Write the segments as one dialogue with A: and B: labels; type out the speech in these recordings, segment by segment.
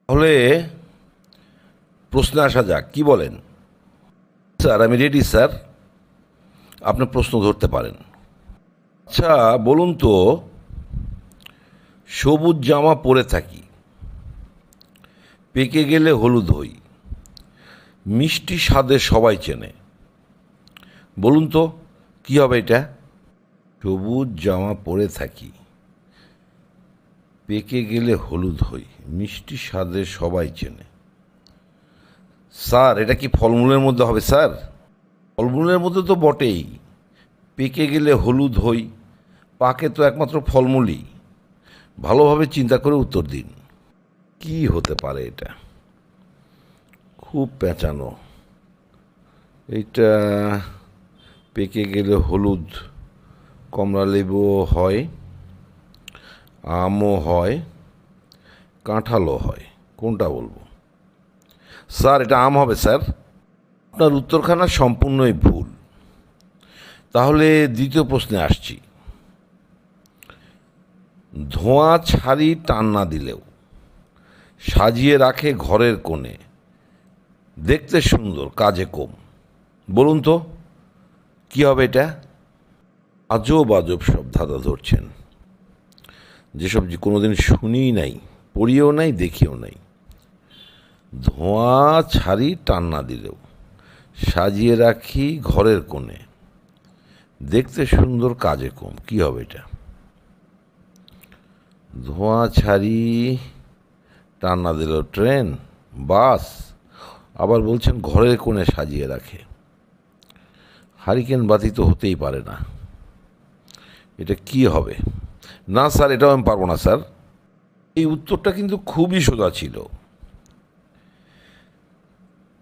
A: তাহলে প্রশ্নে আসা যাক, কি বলেন? স্যার আমি রেডি স্যার, আপনি প্রশ্ন ধরতে পারেন। আচ্ছা বলুন তো, সবুজ জামা পরে থাকি, পেকে গেলে হলুদ হই, মিষ্টি স্বাদে সবাই চেনে। বলুন তো কি হবে এটা? সবুজ জামা পরে থাকি, পেকে গেলে হলুদ হই, মিষ্টি স্বাদে সবাই চেনে। স্যার এটা কি ফলমূলের মধ্যে হবে স্যার? ফলমূলের মধ্যে তো বটেই, পেকে গেলে হলুদ হই, পাকে তো একমাত্র ফলমূলই। ভালোভাবে চিন্তা করে উত্তর দিন, কি হতে পারে এটা? খুব পেঁচানো এইটা। পেকে গেলে হলুদ, কমলা লেবুও হয়, আমও হয়, কাঁঠালও হয়। কোনটা বলবো? স্যার এটা আম হবে স্যার। আপনার উত্তরখানা সম্পূর্ণই ভুল। তাহলে দ্বিতীয় প্রশ্নে আসছি। ধোঁয়া ছাড়ি টান না দিলেও সাজিয়ে রাখে ঘরের কোণে, দেখতে সুন্দর কাজে কম। বলুন তো কি হবে এটা? আজব আজব সব ধাঁধা ধরছেন, যেসব যে কোনোদিন শুনিই নাই, পড়িও নাই, দেখিও নাই। ধোঁয়া ছাড়ি টান না দিলেও সাজিয়ে রাখি ঘরের কোণে, দেখতে সুন্দর কাজে কম। কি হবে এটা? ধোঁয়া ছাড়ি টান না দিলেও ট্রেন, বাস, আবার বলছেন ঘরের কোণে সাজিয়ে রাখে। হারিকেন বাতি তো হতেই পারে না। এটা কি হবে? না স্যার এটাও আমি পারবো না স্যার। এই উত্তরটা কিন্তু খুবই সোজা ছিল,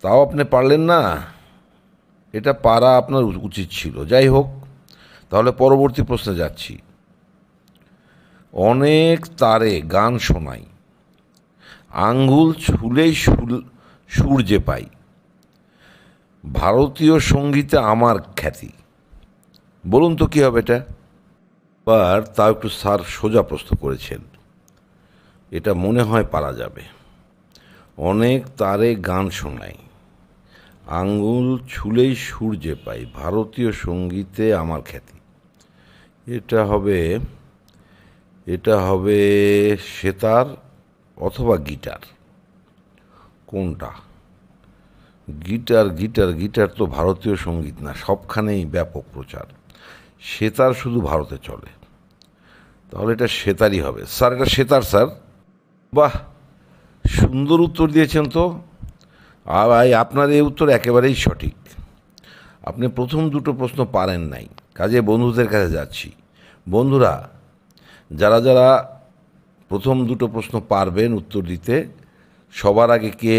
A: তাও আপনি পারলেন না। এটা পারা আপনার উচিত ছিল। যাই হোক, তাহলে পরবর্তী প্রশ্নে যাচ্ছি। অনেক তারে গান শোনাই, আঙ্গুল ছুলেই সুর যে পাই, ভারতীয় সঙ্গীতে আমার খ্যাতি। বলুন তো কি হবে এটা? এবার তাও একটু স্যার সোজা প্রশ্ন করেছেন, এটা মনে হয় পারা যাবে। অনেক তারে গান শোনাই, আঙ্গুল ছুলেই সুর যে পাই, ভারতীয় সঙ্গীতে আমার খ্যাতি। এটা হবে, এটা হবে সেতার অথবা গিটার। কোনটা? গিটার গিটার গিটার তো ভারতীয় সঙ্গীত না, সবখানেই ব্যাপক প্রচার। সেতার শুধু ভারতে চলে। তাহলে এটা সেতারই হবে স্যার। এটা সেতার স্যার। বাহ, সুন্দর উত্তর দিয়েছেন তো। আর ভাই আপনার এই উত্তর একেবারেই সঠিক। আপনি প্রথম দুটো প্রশ্ন পারেন নাই, কাজে বন্ধুদের কাছে যাচ্ছি। বন্ধুরা, যারা যারা প্রথম দুটো প্রশ্ন পারবেন উত্তর দিতে, সবার আগে কে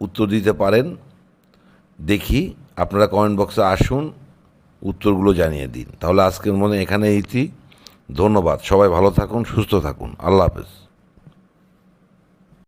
A: উত্তর দিতে পারেন দেখি। আপনারা কমেন্ট বক্সে আসুন, উত্তরগুলো জানিয়ে দিন। তাহলে আজকের মনে এখানে ইতি। ধন্যবাদ। সবাই ভালো থাকুন, সুস্থ থাকুন। আল্লাহ হাফেজ।